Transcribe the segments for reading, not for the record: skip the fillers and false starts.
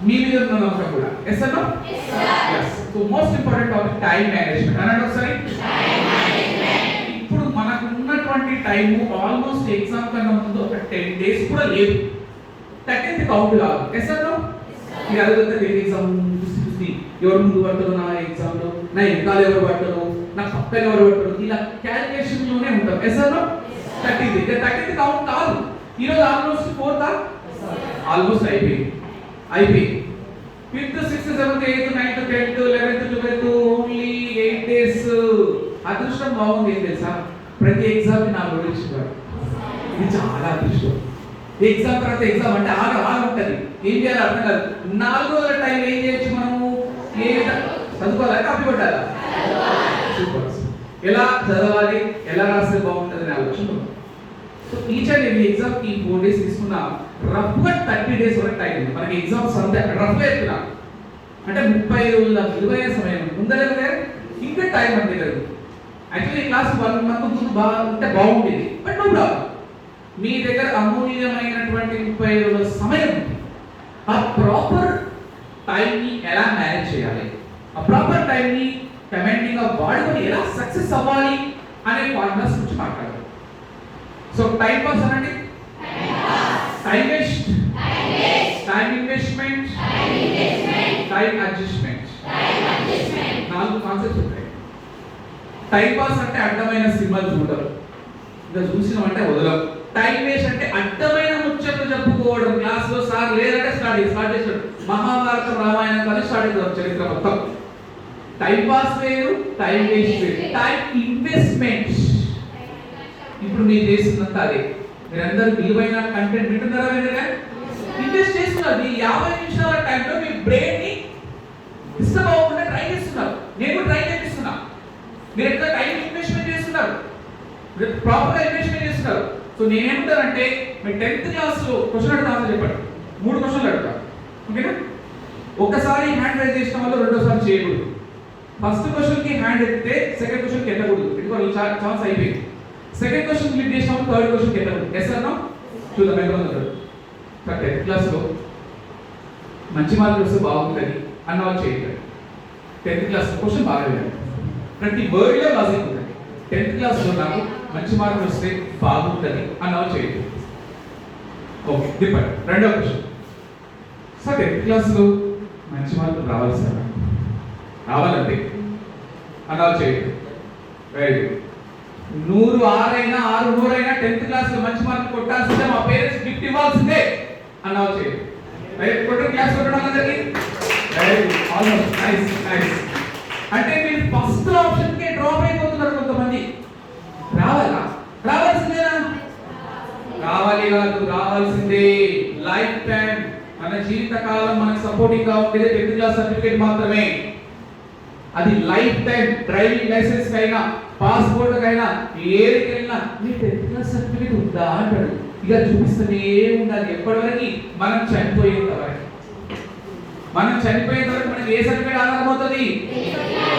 మీ మీద ఉన్న నమ్మకం కూడా. ఎస్ అన్నో? Yes. So most important topic time management అనండి ఒకసారి. ఇప్పుడు మనకు ఉన్నటువంటి టైం ఆల్మోస్ట్ ఎగ్జామ్ కన్నా ముందు ఒక 10 days కూడా లేదు. 13th కౌంట్ కాదు. ఎస్ అన్నో? మీరు అడుగుతుంది ఎగ్జామ్ చూసి ఎవరు ముందు పడతారు నా ఎగ్జామ్లో, నా వెనకాల ఎవరు పడతారు, నా పక్కన ఎవరు పడతారు, ఇలా క్యాలిక్యులేషన్లోనే ఉంటాం. ఎస్ అన్నో? 13th కౌంట్ కాదు. ఈరోజు ఆల్మోస్ట్ 4th ఆల్మోస్ట్ అయిపోయింది. 5th 6th 7th 8th 9th 10th 11th 12th only 8 days. అదృష్టం బాగుంది. ఏం తెలుసా, ప్రతి ఎగ్జామ్ కి 4 రోజులు ఇచ్చారు. ఇది చాలా అదృష్టం. ఎగ్జామ్ తర్వాత ఎగ్జామ్ అంటే ఆగా ఉంటుంది. ఏం చేయాలి అర్థం కాదు. 4 రోజుల టైం ఏం చేయొచ్చు మనము? చదువుకోవాలా, కాపీ కొట్టాలా? ఎలా చదవాలి, ఎలా రాస్తే బాగుంటుంది అని ఆలోచన. So each and every exam కి 4 days తీసుకున్నా, రఫ్ గా 30 days వరకు టైం ఉంది మనకి. ఎగ్జామ్స్ అంతా రఫ్ ఎత్తున్నా అంటే 30 రోజుల విలువైన సమయం ఉందలేదే. ఇంకా టైం అంతే కదా. యాక్చువల్లీ క్లాస్ 1 month ముందు ఉంటే బాగుండేది. బట్ నో ప్రాబ్లం, మీ దగ్గర అమూల్యమైనటువంటి 30 రోజుల సమయం ఉంది. ఆ ప్రాపర్ టైంని ఎలా మేనేజ్ చేయాలి, ఆ ప్రాపర్ టైంని కమాండింగ్గా వాడుకొని ఎలా సక్సెస్ అవ్వాలి అనే ఫార్ములాస్ గురించి మాట్లాడాలి. సో టైం పాస్ అనండి, time waste, time investment, time adjustment. 4 concepts ఉంటాయి. టైం పాస్ అంటే అడ్డమైన సినిమాలు చూడరు, ఇంకా చూసినామంటే వదలం. టైం వేస్ట్ అంటే అడ్డమైన ముచ్చట్లు చెప్పుకోవడం. క్లాస్ లో సార్ లేదంటే స్టార్ట్ చేస్తాడు. మహాభారతం రామాయణం కానీ స్టార్ట్ అవుతాం చరిత్ర మొత్తం. టైం పాస్ వేరు, టైం వేస్ట్ వేరు. టైం ఇన్వెస్ట్మెంట్ ఇప్పుడు మీరు చేస్తున్నంత అదే. మీరందరూ విలువైన కంటెంట్ వింటున్నారా? వినగా ఇన్వెస్ట్ చేస్తున్నారు. ఈ 50 నిమిషాల టైంలో మీ బ్రెయిన్ ని డిస్టర్బ్ అవ్వకుండా ట్రై చేస్తున్నారు. నేను కూడా ట్రై చేస్తున్నా. మీరు ఎట్లా టైం ఇన్వెస్ట్మెంట్ చేస్తున్నారు, ప్రాపర్ గా ఇన్వెస్ట్మెంట్ చేస్తున్నారు. సో నేనేమంటానంటే, మీ 10th క్లాస్ లో క్వశ్చన్ అడుగుతా, ఆన్సర్ చెప్పండి. 3 క్వశ్చన్లు అడుగుతా, ఓకేనా? ఒకసారి హ్యాండ్ రైజ్ చేసిన వాళ్ళు రెండోసారి చేయకూడదు. ఫస్ట్ క్వశ్చన్ కి హ్యాండ్ ఎత్తితే సెకండ్ క్వశ్చన్ కి ఎత్తకూడదు. ఇది ఛాన్స్ అయిపోయింది. సెకండ్ క్వశ్చన్ క్లిక్ చేసిన వాళ్ళు థర్డ్ క్వశ్చన్ కి ఎత్తకూడదు. ఎస్ అన్నా? చూద్దాం ఎంతమంది ఉంటారు. 10th క్లాస్ లో మంచి మార్కులు వస్తే బాగుంటుంది అన్న వాళ్ళు చేయండి. 10th క్లాస్ క్వశ్చన్ బాగా వినండి. ప్రతి వర్డ్ లో లాజిక్ ఉంటుంది. 10th క్లాస్ లో నాకు మంచి మార్కులు వస్తే బాగుంటుంది అన్న వాళ్ళు చేయండి. ఓకే, చెప్పండి. రెండో క్వశ్చన్. సార్ 10th క్లాస్ లో మంచి మార్కులు రావాలి సార్, రావాలంటే అన్న వాళ్ళు చేయండి. రైట్. 100 6 అయినా 6 100 అయినా 10th క్లాస్ లో మంచి మార్కులు కొట్టాల్సిందే, మా పేరెంట్స్ గిఫ్ట్ ఇవ్వాల్సిందే అన్న వాళ్ళు చేయండి. రైట్. కొట్టండి, క్లాస్ కొట్టడం అందరికి. Right, almost nice nice. అంటే మీరు ఫస్ట్ ఆప్షన్ కే డ్రాప్ అయిపోతున్నారు కొంతమంది. రావాలా? రావాల్సిందేనా? రావాలి కాదు, రావాల్సిందే. లైఫ్ టైం, మన జీవిత కాలం మనకు సపోర్టింగ్ గా ఉండేది 10th క్లాస్ సర్టిఫికేట్ మాత్రమే. అది లైఫ్ టైం. డ్రైవింగ్ లైసెన్స్ కైనా, పాస్పోర్ట్ కైనా, ఏరికైనా మీ 10th క్లాస్ సర్టిఫికేట్ ఉందా అంటాడు. ఇక చూపిస్తూనే ఉండాలి ఎప్పటివరకు? మనం చనిపోయేంత వరకు. మనం చనిపోయేంత వరకు మనకి ఏ సర్టిఫికేట్ ఆధారమవుతుంది?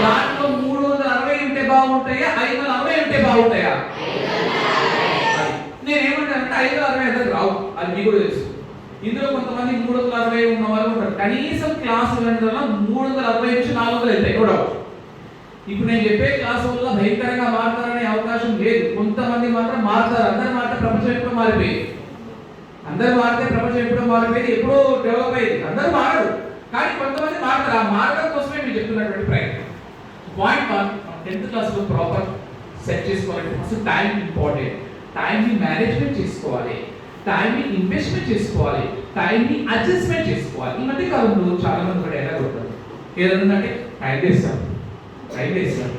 దాంట్లో 360 ఉంటే బాగుంటాయా, 560 ఉంటే బాగుంటాయా? నేనేమంటానంటే 560 అందరికి రావు, అది మీకు కూడా తెలుసు. ఇందులో కొంతమంది 360 ఉన్న వాళ్ళు ఉంటారు. కనీసం క్లాస్ వినడం 360 నుంచి 400 వెళ్తాయి కూడా. ఇప్పుడు నేను చెప్పే క్లాస్ వల్ల భయంకరంగా మారుతారనే అవకాశం లేదు. కొంతమంది మాత్రం మారుతారు. అందరు మారితే ప్రపంచం ఎప్పుడో మారిపోయింది. అందరు మారితే ప్రపంచం ఎప్పుడో మారిపోయింది, ఎప్పుడో డెవలప్ అయ్యింది. అందరూ మారడు, కానీ కొంతమంది మారుతారు. ఆ మారడం కోసమే మీరు చెప్తున్నటువంటి ప్రయత్నం. పాయింట్ 1, 10th క్లాస్ లో ప్రాపర్ సెట్ చేసుకోవాలంటే ఫస్ట్ టైం ఇంపార్టెంట్. టైంని మేనేజ్మెంట్ చేసుకోవాలి, టైంని ఇన్వెస్ట్మెంట్ చేసుకోవాలి, టైంని అడ్జస్ట్మెంట్ చేసుకోవాలి. ఈ మధ్య కాలంలో చాలా మంది ఒక డైలాగ్ కొడతారు. ఏదంటే టైం వేస్తాం, టైం వేస్తాం.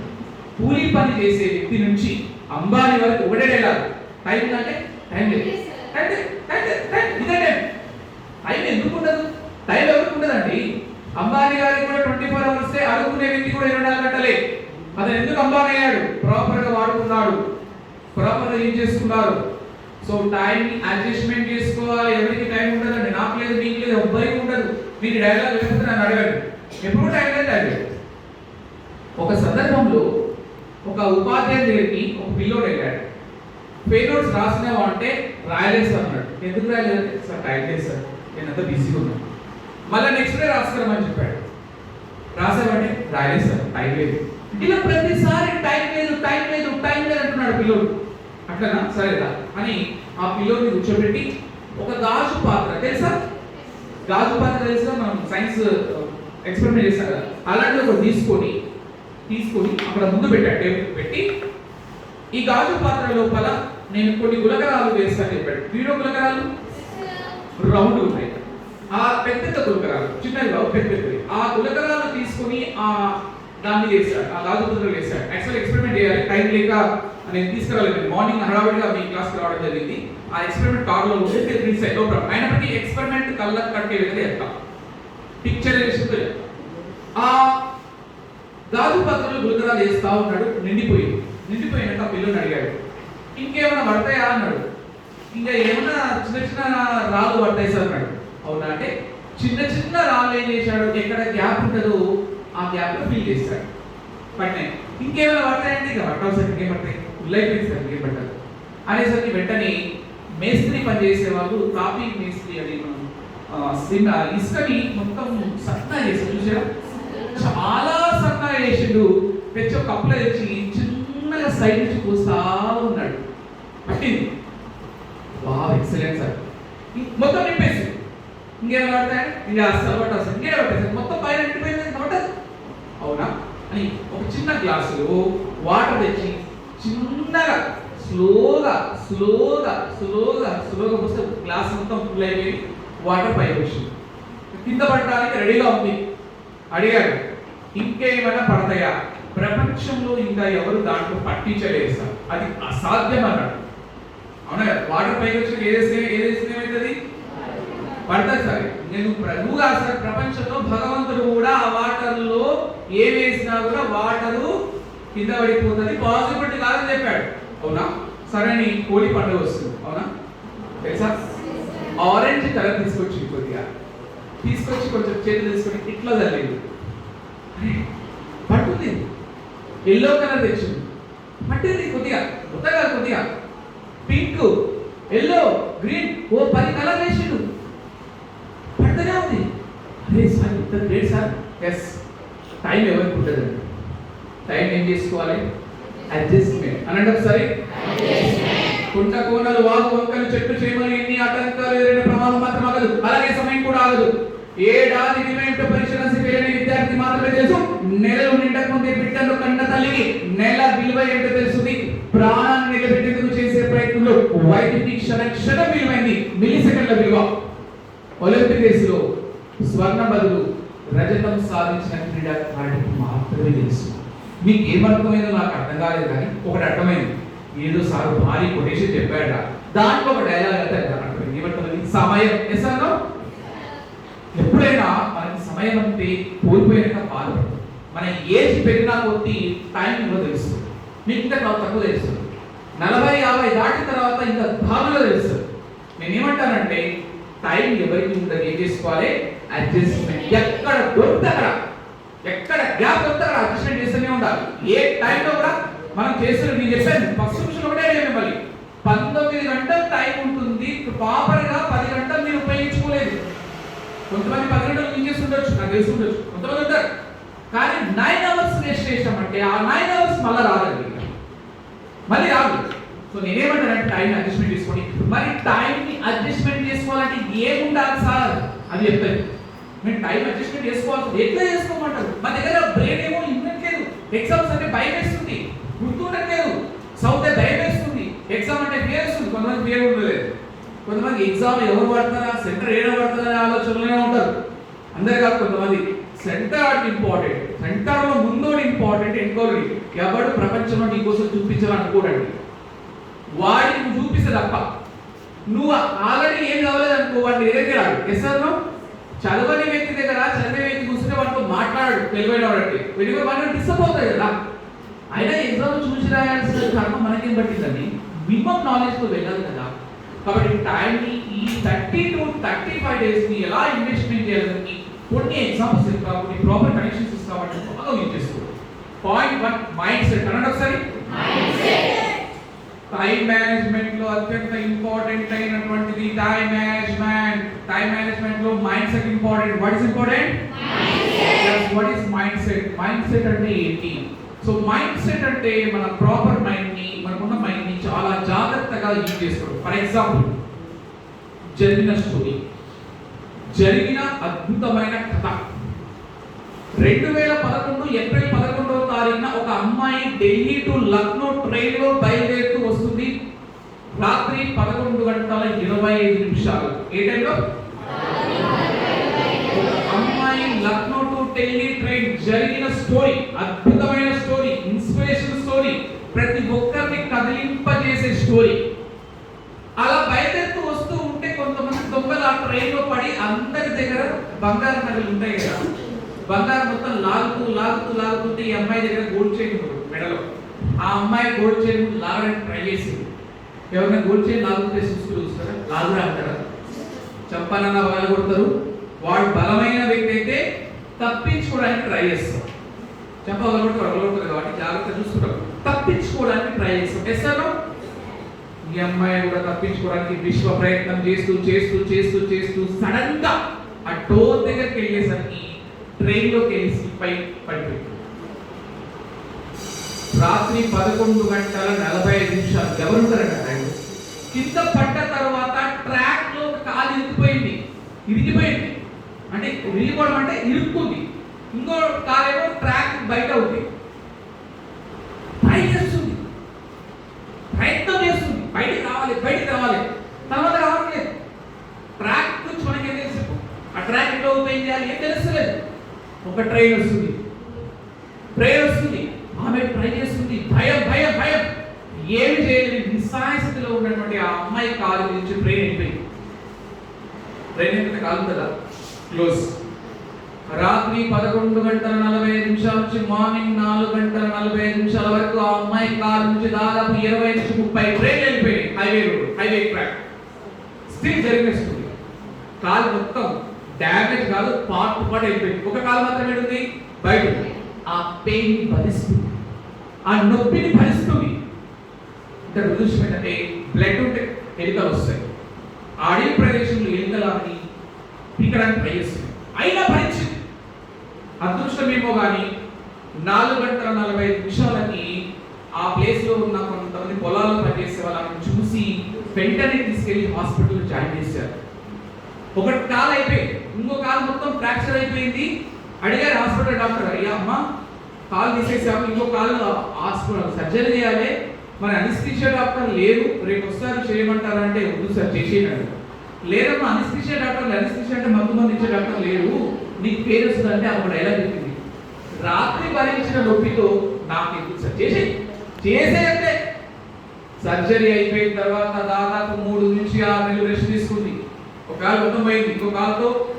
కూలీ పని చేసే వ్యక్తి నుంచి అంబానీ వరకు ఒకటే డైలాగ్. టైం అంటే టైం లేదు, టైం ఎందుకు ఉండదు? టైం ఎవరికి ఉండదండి. అంబానీ గారికి కూడా 24 hours అడుగుకునే వ్యక్తి కూడా 24 గంటలే. అతను ఎందుకు అంబానీ అయ్యాడు? ప్రాపర్ గా వాడుకున్నాడు, ప్రాపర్ గా యూజ్ చేసుకున్నారు. సో టైం అడ్జస్ట్మెంట్ చేసుకోవాలి. ఎవరికి టైం ఉండదండి. నాకు లేదు, మీకు లేదు, ఎవ్వరికి ఉండదు. మీకు డైలాగ్ లేకపోతే నన్ను అడగండి. ఎప్పుడు టైం లేదు. ఒక సందర్భంలో ఒక ఉపాధ్యాయుడి దగ్గరికి ఒక పిల్లోడు వెళ్ళాడు. ఫెయిల్ నోట్స్ రాసినావా అంటే రాయలేదు సార్ అన్నాడు. ఎందుకు రాయలేదు? సార్ టైం లేదు సార్, నేను అంతా బిజీగా ఉన్నాను. మళ్ళీ నెక్స్ట్ డే రాసుకురమని చెప్పాడు. రాసేవాడి రాయలేదు సార్, టైం లేదు. ఇలా ప్రతిసారి టైం లేదు టైం లేదు టైం లేదు అంటున్నాడు పిల్లోడు. అట్లనా సరేదా అని ఆ పిల్లోడిని కూర్చోబెట్టి ఒక గాజు పాత్ర, తెలుసా గాజు పాత్ర తెలుసా, మనం సైన్స్ ఎక్స్పెరిమెంట్ చేస్తాం కదా, అలాంటి ఒకటి తీసుకొని అక్కడ ముందు పెట్టాడు, టేబుల్ పెట్టి ఈ గాజు పాత్ర లోపల నేను కొన్ని గులకరాలు వేస్తాను చెప్పాడు. వీడియో గులకరాలు రౌండ్ ఉంటాయి, ఆ పెద్ద గులకరాలు చిన్నవి కావు పెద్దవి, ఆ గులకరాలు తీసుకొని ఆ దాన్ని వేశాడు, ఆ గాజు పాత్రలో వేశాడు. యాక్చువల్ ఎక్స్పెరిమెంట్ చేయాలి, టైం లేక నేను తీసుకురాలేదు, మార్నింగ్ హడావిడిగా మీ క్లాస్కి రావడం జరిగింది. ఆ ఎక్స్పెరిమెంట్ కార్లో ఉంటే ప్రిన్స్ నో ప్రాబ్లం. అయినప్పటికీ ఎక్స్పెరిమెంట్ కళ్ళకు కట్టే విధంగా చెప్తాం, పిక్చర్ విషయంతో చెప్తాం. ఆ గాజు పాత్రలో గులకరాలు వేస్తా ఉన్నాడు, నిండిపోయినాక పిల్లల్ని అడిగాడు, ఇంకేమైనా పడతాయా అన్నాడు. ఇంకా ఏమన్నా చిన్న చిన్న రాళ్ళు పడతాయి సార్ అన్నాడు. అవునా అంటే చిన్న చిన్న రాళ్ళు ఏం చేశాడు, ఎక్కడ గ్యాప్ ఉంటుందో ఆ గ్యాప్ లో ఫిల్ చేశాడు, పట్టినాయి. ఇంకేమైనా పడతాయంటే ఇక పట్టావు సార్, ఇంకేం పడతాయి, ఉల్లైపోయింది సార్, ఇంకేం పట్టారు అనేసరికి వెంటనే మేస్త్రి పని చేసే వాళ్ళు, కాపీ మేస్త్రి అని ఇసుకని మొత్తం సన్నా చేసి చూసారా, చాలా సన్నగా చేసిండు. తెచ్చి ఒక కప్పులో తెచ్చి చిన్నగా సైడ్ నుంచి పోస్తా ఉన్నాడు, పట్టింది. బాగా ఎక్సలెంట్ సార్, మొత్తం నింపేసి ఇంకేమైనా పడతాయి, ఇంకా అసలు పట్టాలి సార్, ఇంకేమైనా పడతాయి సార్, మొత్తం పైన నిండిపోయింది పట్టదు. అవునా అని ఒక చిన్న గ్లాసులో వాటర్ తెచ్చి చిన్నగా స్లోగా పోస్తే గ్లాస్ మొత్తం ఫుల్ అయిపోయి వాటర్ పైకి వచ్చింది, కింద పడడానికి రెడీగా ఉంది. అడిగాడు, ఇంకేమైనా పడతాయా? ప్రపంచంలో ఇంకా ఎవరు దాంట్లో పట్టించలేదు సార్, అది అసాధ్యం అన్నాడు. అవునా కదా, వాటర్ పైకి వచ్చి ఏదేస్తే ఏమవుతుంది, పడతాయి సార్. నేను ప్రభుగా సార్, ప్రపంచంలో భగవంతుడు కూడా ఆ వాటర్లో ఏ వేసినా కూడా వాటరు కింద పడిపోతుంది, పాసిబిలిటీ కాదని చెప్పాడు. అవునా సరే, నీ కోడి పండుగ వస్తుంది, అవునా తెలుసా, ఆరెంజ్ కలర్ తీసుకొచ్చి కొంచెం చేతులు తీసుకొని ఇట్లా చల్లింది, పట్టుకుంది. ఎల్లో కలర్ తెచ్చింది, పట్టింది కొద్దిగా పింక్, ఎల్లో, గ్రీన్, ఓ 10 కలర్ వేసిండు, పడుతూనే ఉంది. అరే సార్ ఇంత గ్రేట్ సార్. ఎస్, టైం ఎవరికి ఉంటుందండి, టైం ఏం చేసుకోవాలి, అడ్జస్ట్మెంట్ అనండి ఒకసారి. కుంట కోనలు, వాగు వంకలు, చెట్టు చేమలు, ఎన్ని ఆటంకాలు ఎదురైన ప్రమాదం మాత్రం ఆగదు, అలాగే సమయం కూడా ఆగదు. ఏడాది నిజమేంటో పరిశీలన చేయలేని విద్యార్థి మాత్రమే తెలుసు, నెలలు నిండక ముందే బిడ్డను కన్న తల్లికి నెల విలువ ఏంటో తెలుస్తుంది. ప్రాణాన్ని నిలబెట్టేందుకు చేసే ప్రయత్నంలో వైద్యుడి క్షణం విలువైంది, మిల్లీ సెకండ్ల విలువ. ఒలింపిక్ రేసులో స్వర్ణ బదులు రజతం సాధించిన క్రీడాకారుడికి మాత్రమే తెలుసు. మీకు ఏమర్థమైందో నాకు అర్థం కాలేదు, కానీ ఒకటి అర్థమైంది, ఏదో సార్ భారీ కొటేషన్ చెప్పాడ, దాంట్లో ఒక డైలాగ్ అయితే అర్థమైంది. ఏమంటుంది, సమయం. ఎస్ అన్నా, ఎప్పుడైనా మనకి సమయం అంటే కోల్పోయాక బాధపడుతుంది. మన ఏజ్ పెరిగినా కొద్దీ టైం కూడా తెలుస్తుంది. మీకు ఇంకా తక్కువ తెలుస్తుంది, 40-50 దాటిన తర్వాత ఇంకా భాగంలో తెలుస్తుంది. నేనేమంటానంటే టైం ఎవరికి ఉంటుంది, ఏం చేసుకోవాలి, అడ్జస్ట్మెంట్. ఎక్కడ దొరికితే అక్కడ, ఎక్కడ గ్యాప్ దొరికితే అక్కడ అడ్జస్ట్మెంట్ చేస్తూనే ఉండాలి. ఏ టైంలో కూడా మనం చేస్తున్న, నేను చెప్పాను ఫస్ట్ నిమిషం ఒకటే మిమ్మల్ని, 19 గంటలు టైం ఉంటుంది, ప్రాపర్గా 10 గంటలు మీరు ఉపయోగించుకోలేదు. కొంతమంది 10 గంటలు ఏం చేస్తుండొచ్చు, నాకు తెలిసి ఉండొచ్చు, కొంతమంది ఉంటారు. కానీ 9 అవర్స్ వేస్ట్ చేసామంటే ఆ 9 అవర్స్ మళ్ళీ రాదండి, మళ్ళీ రాదు. సో నేనేమంటానంటే టైం అడ్జస్ట్మెంట్ చేసుకోండి. మరి టైంని అడ్జస్ట్మెంట్ చేసుకోవాలంటే ఏముండాలి సార్ అని చెప్తాను. మేము టైం అడ్జస్ట్మెంట్ చేసుకోవాలి, ఎట్లా చేసుకోమంటారు? మన దగ్గర బ్రెయిన్ ఏమో ఇవ్వట్లేదు, ఎగ్జామ్స్ అంటే భయం వేస్తుంది, గుర్తుండట్లేదు, చదివితే భయం వేస్తుంది, ఎగ్జామ్ అంటే ఫియర్ వస్తుంది. కొంతమంది ఫియర్ ఉండలేదు, కొంతమంది ఎగ్జామ్ ఎవరు పడతారా, సెంటర్ ఏడో పడుతుందనే ఆలోచనలోనే ఉంటారు. అందరు కాదు, కొంతమంది సెంటర్ ఇంపార్టెంట్, సెంటర్లో ముందోడు ఇంపార్టెంట్, ఇంకోటి ఎవడు ప్రపంచంలో నీకోసం చూపించాలనుకోడండి, వాడిని నువ్వు చూపిస్తే తప్ప. నువ్వు ఆల్రెడీ ఏం చదవలేదు అనుకో, వాడిని ఏదైతే రాడు. ఎస్ సార్, చదవని వ్యక్తి దగ్గర చదివే వ్యక్తి కూర్చుంటే వాడితో మాట్లాడాడు, తెలివైన వాడికి వెళ్ళి వాడిని డిస్టర్బ్ అవుతాయి కదా. అయినా ఎగ్జామ్ చూసి రాయాల్సిన కర్మ మనకేం పట్టిందని మినిమం నాలెడ్జ్తో వెళ్ళాలి కదా. కాబట్టి టైంని ఈ 30 to 35 డేస్ని ఎలా ఇన్వెస్ట్మెంట్ చేయాలని కొన్ని ఎగ్జాంపుల్స్ ఇస్తా, కొన్ని ప్రాపర్ కనెక్షన్స్ ఇస్తా, వాటిని బాగా యూజ్ చేసుకోవాలి. పాయింట్ 1 మైండ్ సెట్ అనండి ఒకసారి. టైం మేనేజ్మెంట్ లో అత్యంత ఇంపార్టెంట్ అయినటువంటిది టైం మేనేజ్మెంట్. టైం మేనేజ్మెంట్ లో mindset important. What is important? What is mindset? Mindset అంటే ఏంటి? సో మైండ్ సెట్ అంటే మన ప్రాపర్ మైండ్ ని, మనకున్న మైండ్ ని చాలా జాగ్రత్తగా యూజ్ చేసుకోవడం. ఫర్ ఎగ్జాంపుల్, జరిగిన స్టోరీ, జరిగిన అద్భుతమైన కథ. 2011 ఏప్రిల్ 11వ తారీఖున ఒక అమ్మాయి ఢిల్లీ టు లక్నో ట్రైన్ లో బయలుదేరుతూ వస్తుంది. రాత్రి 11:25. ఏ టైంలో? అమ్మాయి లక్నో టు ఢిల్లీ ట్రైన్. జరిగిన స్టోరీ, అద్భుతమైన స్టోరీ, ఇన్స్పిరేషన్ స్టోరీ, ప్రతి ఒక్కరిని కదిలింపజేసే స్టోరీ. అలా బయలుదేరుతూ వస్తూ ఉంటే కొంతమంది దొంగలు ఆ ట్రైన్ లో పడి అందరి దగ్గర బంగారు నగలు ఉంటాయి కదా, బంగారు మొత్తం లాగుతుంటే ఈ అమ్మాయి దగ్గర గోల్డ్ చైన్ మెడలో. ఆ అమ్మాయి గోల్డ్ చైన్ లాగడానికి ట్రై చేసింది. ఎవరైనా గోల్డ్ చైన్ లాగుతుంటే చూస్తారా? లాగురా అంటారా? చెప్పాలన్న వాళ్ళు కొడతారు. వాడు బలమైన వ్యక్తి అయితే తప్పించుకోవడానికి ట్రై చేస్తారు. చెప్పగలుగుతారు కాబట్టి జాగ్రత్త చూసుకుంటారు. తప్పించుకోవడానికి ట్రై చేస్తాం. చేస్తాను. ఈ అమ్మాయి కూడా తప్పించుకోవడానికి విశ్వ ప్రయత్నం చేస్తూ సడన్ గా ఆ డోర్ దగ్గరికి వెళ్ళేసరికి ట్రైన్ లోకి వెళ్ళి స్లిప్ అయి పడిపోయింది. రాత్రి 11:45. ఎవరుంటారంట ట్రైన్ కింద పడ్డ తర్వాత ట్రాక్ లో కాలు ఇరిగిపోయింది. అంటే విరిగిపోవడం అంటే ఇరుక్కుంది. ఇంకో కాలేమో ట్రాక్ బయట ఉంది. ట్రై చేస్తుంది, ప్రయత్నం చేస్తుంది, బయటికి రావాలి. తర్వాత రావట్లేదు. ట్రాక్ గురించి మనకి ఏం తెలుసు? ఆ ట్రాక్ ఎట్లా ఓపెన్ చేయాలి ఏం తెలుస్తలేదు. ఒక ట్రైన్ వస్తుంది. ఆమె ట్రై చేస్తుంది. భయం. ఏమి చేయలేదు. నిస్సహాయ స్థితిలో ఉన్నటువంటి ఆ అమ్మాయి కాలు నుంచి ట్రైన్ అయిపోయింది. ట్రైన్ అయితే కాలుతుందా? క్లోజ్. రాత్రి 11:45 నుంచి మార్నింగ్ 4:45 వరకు ఆ అమ్మాయి కారు నుంచి దాదాపు 20 నుంచి 30 ట్రైన్లు వెళ్ళిపోయాయి. హైవే ట్రాక్ స్టిల్ జరిగేస్తుంది. కాలు మొత్తం డ్యామేజ్ కాదు, పార్ట్ వెళ్ళిపోయింది. ఒక కాలు మాత్రమే ఉంది బయట. ఆ పెయిన్ భరిస్తుంది, ఆ నొప్పిని భరిస్తుంది. ఇక్కడ రుజువుమెంట్ అంటే బ్లడ్ ఉంటే ఎలుకలు వస్తాయి. అడవి ప్రదేశంలో ఎలుకలని పీకడానికి ట్రై చేస్తుంది. అయినా భరించింది. అదృష్టమేమో కానీ 4:45 ఆ ప్లేస్ లో ఉన్న కొంతమంది పొలాల్లో పనిచేసే వాళ్ళని చూసి వెంటనే తీసుకెళ్లి హాస్పిటల్ జాయిన్ చేశారు. ఒక కాలు అయిపోయింది, ఇంకో కాలు మొత్తం ఫ్రాక్చర్ అయిపోయింది. అడిగారు హాస్పిటల్ డాక్టర్, అయ్యా అమ్మ కాలు తీసేసాము, ఇంకో కాలు హాస్పిటల్ సర్జరీ చేయాలి, మరి అనిస్థీషియా డాక్టర్ లేరు, రేపు వస్తారు చేయమంటారంటే వద్దు సార్ చేసేయండి. లేదమ్మా అనిస్థీషియా డాక్టర్, అనిస్థీషియా అంటే మందు ఇచ్చే డాక్టర్ లేరు, నీకు పేరు వస్తుందంటే అప్పుడు ఎలా చెప్పింది. రాత్రి భరించిన నొప్పితో నాకు ఎందుకు సార్ చేసేయంటే. సర్జరీ అయిపోయిన తర్వాత దాదాపు 3 నుంచి 6 నెలలు రెస్ట్ తీసుకుంది. ఒక కాలు మొత్తం పోయింది, ఇంకో కాలుతో